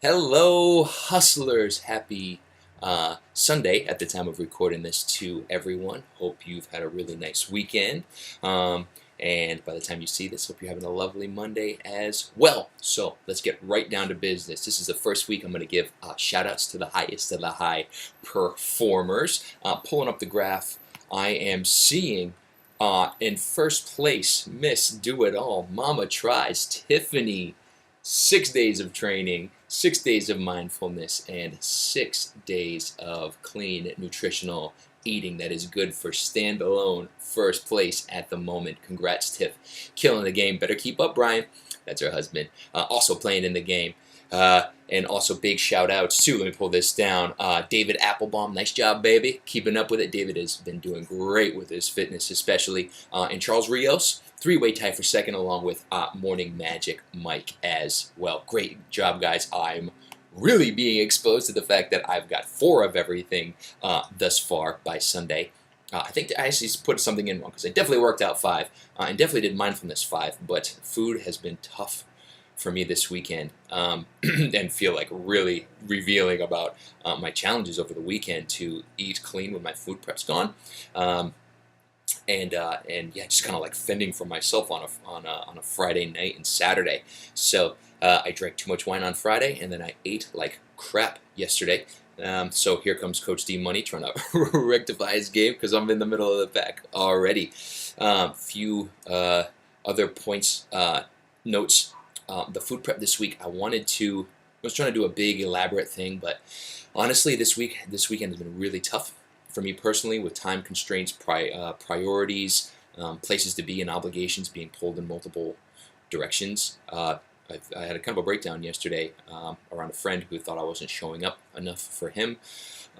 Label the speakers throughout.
Speaker 1: Hello, hustlers. Happy Sunday at the time of recording this to everyone. Hope you've had a really nice weekend. And by the time you see this, hope you're having a lovely Monday as well. So let's get right down to business. This is the first week I'm going to give shout outs to the highest of the high performers. Pulling up the graph, I am seeing in first place, Miss Do It All, Mama Tries, Tiffany. 6 days of training, 6 days of mindfulness, and 6 days of clean nutritional eating that is good for standalone first place at the moment. Congrats, Tiff. Killing the game. Better keep up, Brian. That's her husband. Also playing in the game. And also big shout outs to, let me pull this down, David Applebaum. Nice job, baby. Keeping up with it. David has been doing great with his fitness, especially. And Charles Rios, three-way tie for second, along with Morning Magic Mike as well. Great job, guys. I'm really being exposed to the fact that I've got 4 of everything thus far by Sunday. I think I actually put something in wrong because I definitely worked out 5 and definitely did mindfulness 5, but food has been tough for me this weekend and feel like really revealing about my challenges over the weekend to eat clean when my food prep's gone. And yeah, just kind of like fending for myself on a Friday night and Saturday. So I drank too much wine on Friday, and then I ate like crap yesterday. So here comes Coach D Money trying to rectify his game because I'm in the middle of the pack already. Few other points, notes. The food prep this week, I was trying to do a big elaborate thing, but honestly, this weekend has been really tough for me personally, with time constraints, priorities, places to be, and obligations being pulled in multiple directions. I had a kind of a breakdown yesterday around a friend who thought I wasn't showing up enough for him,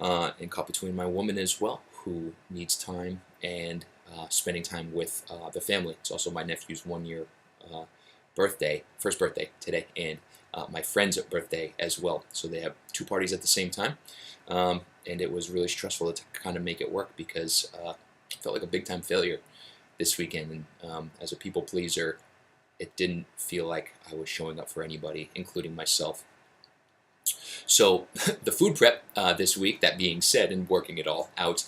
Speaker 1: and caught between my woman as well, who needs time and spending time with the family. It's also my nephew's 1-year first birthday today, and my friend's birthday as well. So they have 2 parties at the same time. And it was really stressful to kind of make it work because I felt like a big-time failure this weekend. And as a people pleaser, it didn't feel like I was showing up for anybody, including myself. So the food prep this week, that being said, and working it all out,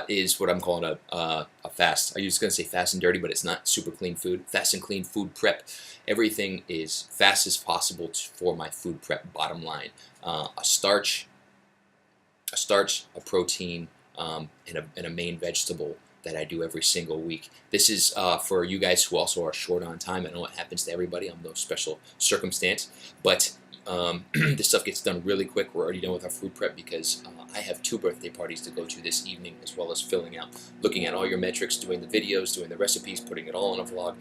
Speaker 1: is what I'm calling a fast. I was going to say fast and dirty, but it's not super clean food. Fast and clean food prep. Everything is fast as possible for my food prep bottom line. A starch, a protein, and a main vegetable that I do every single week. This is for you guys who also are short on time. I know it happens to everybody. I'm no special circumstance, but this stuff gets done really quick. We're already done with our food prep because I have 2 birthday parties to go to this evening, as well as filling out, looking at all your metrics, doing the videos, doing the recipes, putting it all in a vlog.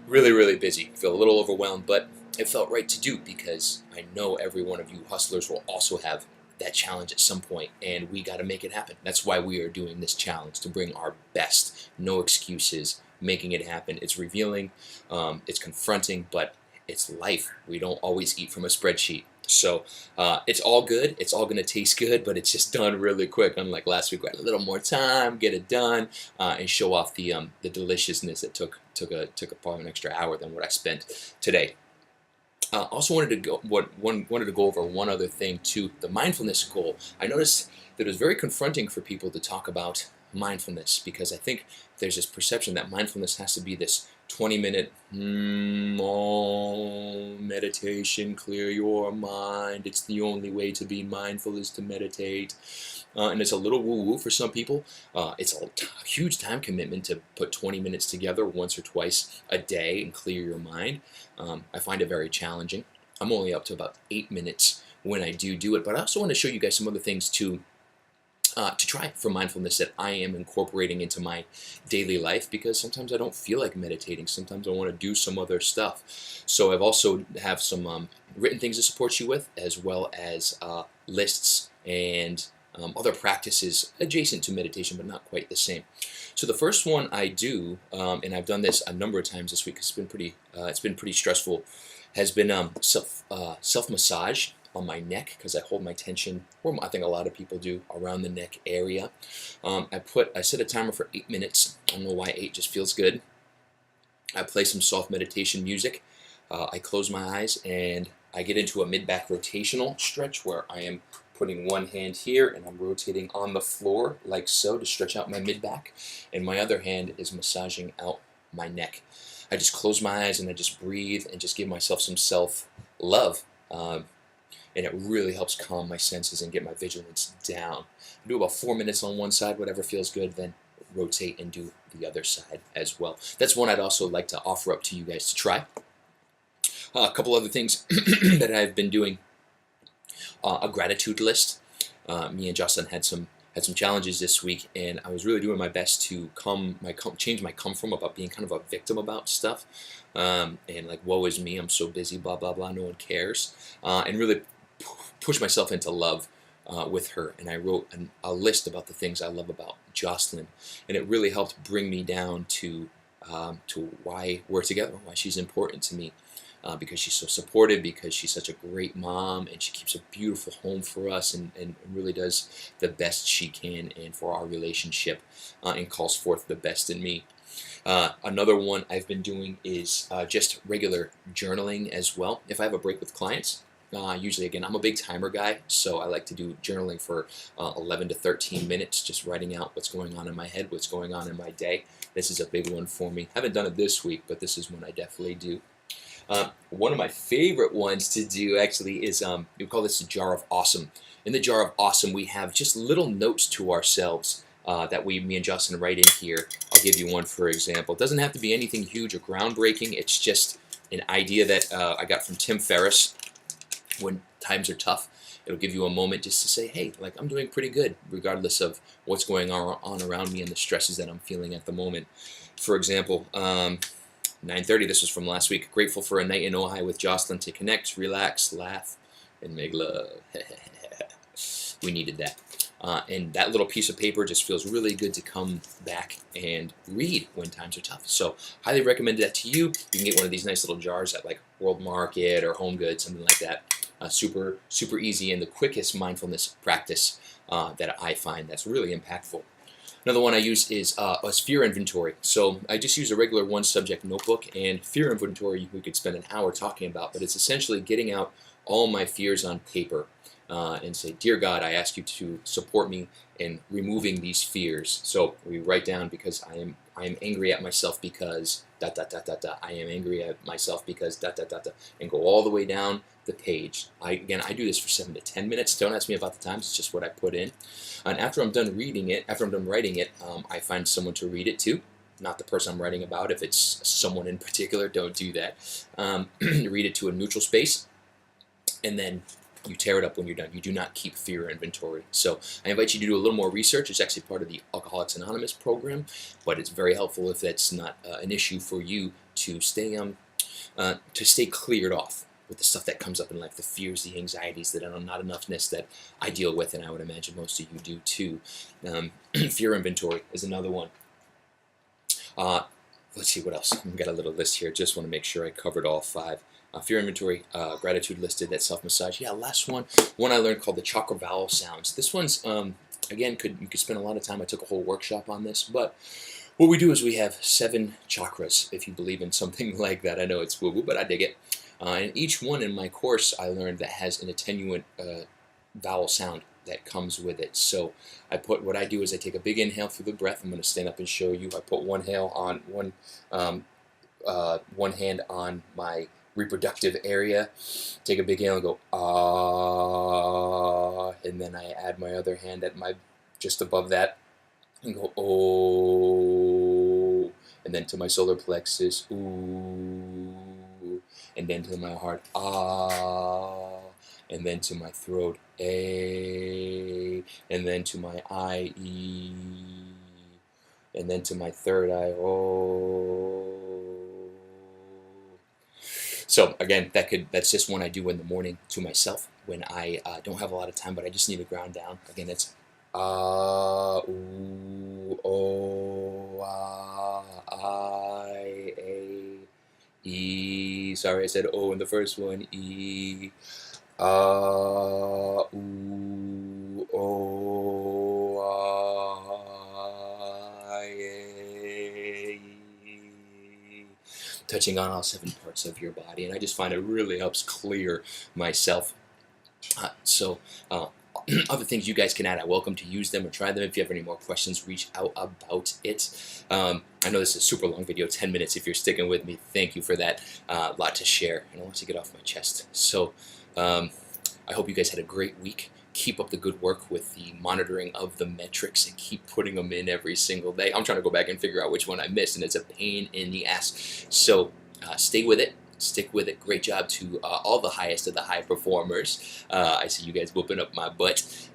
Speaker 1: Really, really busy. Feel a little overwhelmed, but it felt right to do because I know every one of you hustlers will also have that challenge at some point, and we got to make it happen. That's why we are doing this challenge, to bring our best, no excuses, making it happen. It's revealing, it's confronting, but it's life. We don't always eat from a spreadsheet. So it's all good. It's all going to taste good, but it's just done really quick. Unlike last week, we had a little more time, get it done, and show off the deliciousness that took probably an extra hour than what I spent today. Also wanted to go over one other thing too, the mindfulness goal. I noticed that it was very confronting for people to talk about mindfulness because I think there's this perception that mindfulness has to be this 20-minute meditation, clear your mind. It's the only way to be mindful is to meditate. And it's a little woo-woo for some people. It's a huge time commitment to put 20 minutes together once or twice a day and clear your mind. I find it very challenging. I'm only up to about 8 minutes when I do it, but I also want to show you guys some other things to try for mindfulness that I am incorporating into my daily life, because sometimes I don't feel like meditating. Sometimes I want to do some other stuff. So I've also have some written things to support you with, as well as lists and other practices adjacent to meditation, but not quite the same. So the first one I do, and I've done this a number of times this week, it's been pretty stressful, has been self massage on my neck, because I hold my tension, or I think a lot of people do, around the neck area. I set a timer for 8 minutes. I don't know why 8 just feels good. I play some soft meditation music. I close my eyes and I get into a mid-back rotational stretch where I am putting one hand here and I'm rotating on the floor like so to stretch out my mid-back, and my other hand is massaging out my neck. I just close my eyes and I just breathe and just give myself some self-love. And it really helps calm my senses and get my vigilance down. I do about 4 minutes on one side, whatever feels good, then rotate and do the other side as well. That's one I'd also like to offer up to you guys to try. A couple other things that I've been doing. A gratitude list. Me and Jocelyn had some challenges this week, and I was really doing my best to change my come from about being kind of a victim about stuff, and like, woe is me, I'm so busy, blah blah blah, no one cares, and really push myself into love with her. And I wrote a list about the things I love about Jocelyn, and it really helped bring me down to why we're together, why she's important to me. Because she's so supportive, because she's such a great mom, and she keeps a beautiful home for us, and really does the best she can and for our relationship, and calls forth the best in me. Another one I've been doing is just regular journaling as well. If I have a break with clients, usually, again, I'm a big timer guy, so I like to do journaling for 11 to 13 minutes, just writing out what's going on in my head, what's going on in my day. This is a big one for me. Haven't done it this week, but this is one I definitely do. One of my favorite ones to do actually is, we call this a jar of awesome. In the jar of awesome, we have just little notes to ourselves that me and Justin write in here. I'll give you one for example. It doesn't have to be anything huge or groundbreaking. It's just an idea that I got from Tim Ferriss. When times are tough, it'll give you a moment just to say, hey, like, I'm doing pretty good, regardless of what's going on around me and the stresses that I'm feeling at the moment. For example, 9:30, this was from last week. Grateful for a night in Ojai with Jocelyn to connect, relax, laugh, and make love. We needed that. And that little piece of paper just feels really good to come back and read when times are tough. So highly recommend that to you. You can get one of these nice little jars at like World Market or Home Goods, something like that. Super easy, and the quickest mindfulness practice that I find that's really impactful. Another one I use is a fear inventory. So I just use a regular one-subject notebook, and fear inventory we could spend an hour talking about, but it's essentially getting out all my fears on paper and say, dear God, I ask you to support me in removing these fears. So we write down, because I am angry at myself because ... I am angry at myself because ... and go all the way down the page. I do this for 7 to 10 minutes. Don't ask me about the times. It's just what I put in. And after I'm done reading it, I find someone to read it to. Not the person I'm writing about. If it's someone in particular, don't do that. Read it to a neutral space, and then you tear it up when you're done. You do not keep fear inventory. So I invite you to do a little more research. It's actually part of the Alcoholics Anonymous program, but it's very helpful if that's not an issue for you to stay cleared off with the stuff that comes up in life, the fears, the anxieties, the not enoughness that I deal with, and I would imagine most of you do too. Fear inventory is another one. Let's see what else. I've got a little list here. Just want to make sure I covered all 5. Fear inventory, gratitude listed, that self-massage. Yeah, last one I learned called the chakra vowel sounds. This one's, again, you could spend a lot of time. I took a whole workshop on this, but what we do is we have 7 chakras, if you believe in something like that. I know it's woo-woo, but I dig it. And each one in my course I learned that has an attenuant vowel sound that comes with it. So what I do is I take a big inhale through the breath. I'm going to stand up and show you. I put one hand on my reproductive area, take a big inhale and go ah, and then I add my other hand at just above that and go oh, and then to my solar plexus ooh, and then to my heart ah, and then to my throat a, and then to my eye e, and then to my third eye oh. So again, that's just one I do in the morning to myself when I don't have a lot of time, but I just need to ground down. Again, it's ooh, oh, I, a, e. Sorry, I said O in the first one. E, ooh, oh, I, a. touching on all 7 parts of your body, and I just find it really helps clear myself. So other things you guys can add, I'm welcome to use them or try them. If you have any more questions, reach out about it. I know this is a super long video, 10 minutes. If you're sticking with me, thank you for that. Lot to share, and I want to get off my chest. So I hope you guys had a great week. Keep up the good work with the monitoring of the metrics and keep putting them in every single day. I'm trying to go back and figure out which one I missed, and it's a pain in the ass. So stay with it. Stick with it. Great job to all the highest of the high performers. I see you guys whooping up my butt.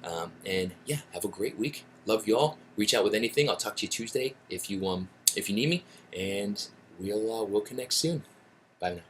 Speaker 1: And yeah, have a great week. Love y'all. Reach out with anything. I'll talk to you Tuesday if you need me, and we'll connect soon. Bye now.